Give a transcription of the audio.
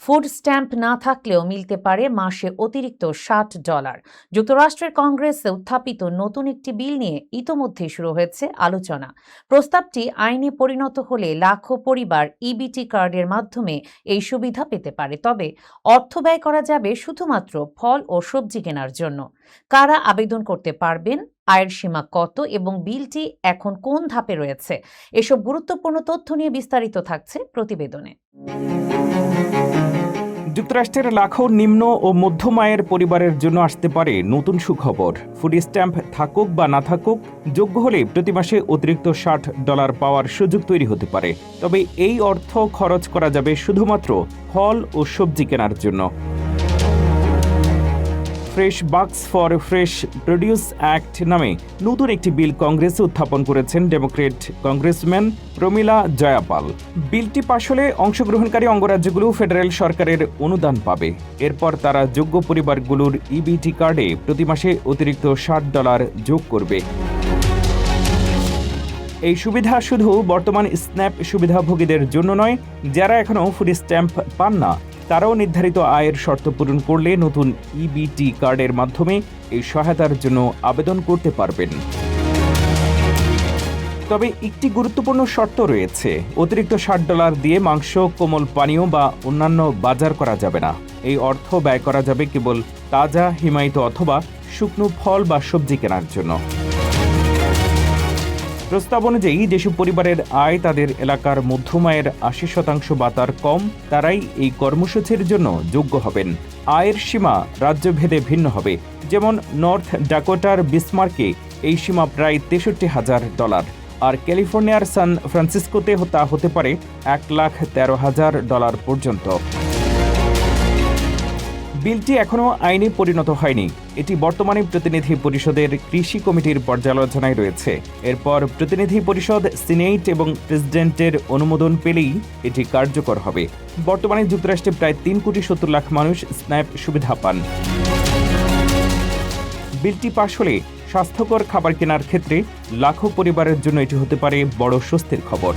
Food stamp না থাকলেও মিলতে পারে মাসে অতিরিক্ত $60। যুক্তরাষ্ট্রের কংগ্রেসে উত্থাপিত নতুন একটি বিল নিয়ে ইতোমধ্যেই শুরু হয়েছে আলোচনা। প্রস্তাবটি আইনে পরিণত হলে লাখো পরিবার ইবিটি কার্ডের মাধ্যমে এই সুবিধা পেতে পারে। তবে অর্থ ব্যয় করা যাবে শুধুমাত্র ফল ও সবজি কেনার জন্য। কারা আবেদন করতে পারবেন, আয়ের সীমা কত এবং বিলটি এখন কোন ধাপে রয়েছে, এসব গুরুত্বপূর্ণ তথ্য নিয়ে বিস্তারিত থাকছে প্রতিবেদনে। যুক্তরাষ্ট্রের লাখো নিম্ন ও মধ্যম আয়ের পরিবারের জন্য আসতে পারে নতুন সুখবর। ফুড স্ট্যাম্প থাকুক বা না থাকুক, যোগ্য হলে প্রতি মাসে অতিরিক্ত $60 পাওয়ার সুযোগ তৈরি হতে পারে। তবে এই অর্থ খরচ করা যাবে শুধুমাত্র ফল ও সবজি কেনার জন্য। ফ্রেশ বাক্স ফর ফ্রেশ প্রডিউস অ্যাক্ট নামে নতুন একটি বিল কংগ্রেসে উত্থাপন করেছেন ডেমোক্রেট কংগ্রেসম্যান প্রমীলা জয়াপাল। বিলটি পাশ হলে অংশগ্রহণকারী অঙ্গরাজ্যগুলো ফেডারেল সরকারের অনুদান পাবে। এরপর তারা যোগ্য পরিবারগুলোর ইবিটি কার্ডে প্রতি মাসে অতিরিক্ত $60 যোগ করবে। এই সুবিধা শুধু বর্তমান স্ন্যাপ সুবিধাভোগীদের জন্য নয়, যারা এখনও ফুড স্ট্যাম্প পান না তারাও নির্ধারিত আয়ের শর্ত পূরণ করলে নতুন ইবিটি কার্ডের মাধ্যমে এই সহায়তার জন্য আবেদন করতে পারবেন। তবে একটি গুরুত্বপূর্ণ শর্ত রয়েছে। অতিরিক্ত $60 দিয়ে মাংস, কোমল পানীয় বা অন্যান্য বাজার করা যাবে না। এই অর্থ ব্যয় করা যাবে কেবল তাজা, হিমায়িত অথবা শুকনো ফল বা সবজি কেনার জন্য। প্রস্তাব অনুযায়ী যেসব পরিবারের আয় তাদের এলাকার মধ্যম আয়ের 80% বা তার কম, তারাই এই কর্মসূচির জন্য যোগ্য হবেন। আয়ের সীমা রাজ্যভেদে ভিন্ন হবে। যেমন নর্থ ডাকোটার বিসমার্কে এই সীমা প্রায় $63,000, আর ক্যালিফোর্নিয়ার সান ফ্রান্সিসকোতে তা হতে পারে $1,13,000 পর্যন্ত। বিলটি এখনও আইনে পরিণত হয়নি। এটি বর্তমানে প্রতিনিধি পরিষদের কৃষি কমিটির পর্যালোচনায় রয়েছে। এরপর প্রতিনিধি পরিষদ, সিনেট এবং প্রেসিডেন্টের অনুমোদন পেলেই এটি কার্যকর হবে। বর্তমানে যুক্তরাষ্ট্রে প্রায় 3,70,00,000 মানুষ স্ন্যাপ সুবিধা পান। বিলটি পাশ হলে স্বাস্থ্যকর খাবার কেনার ক্ষেত্রে লাখো পরিবারের জন্য এটি হতে পারে বড় স্বস্তির খবর।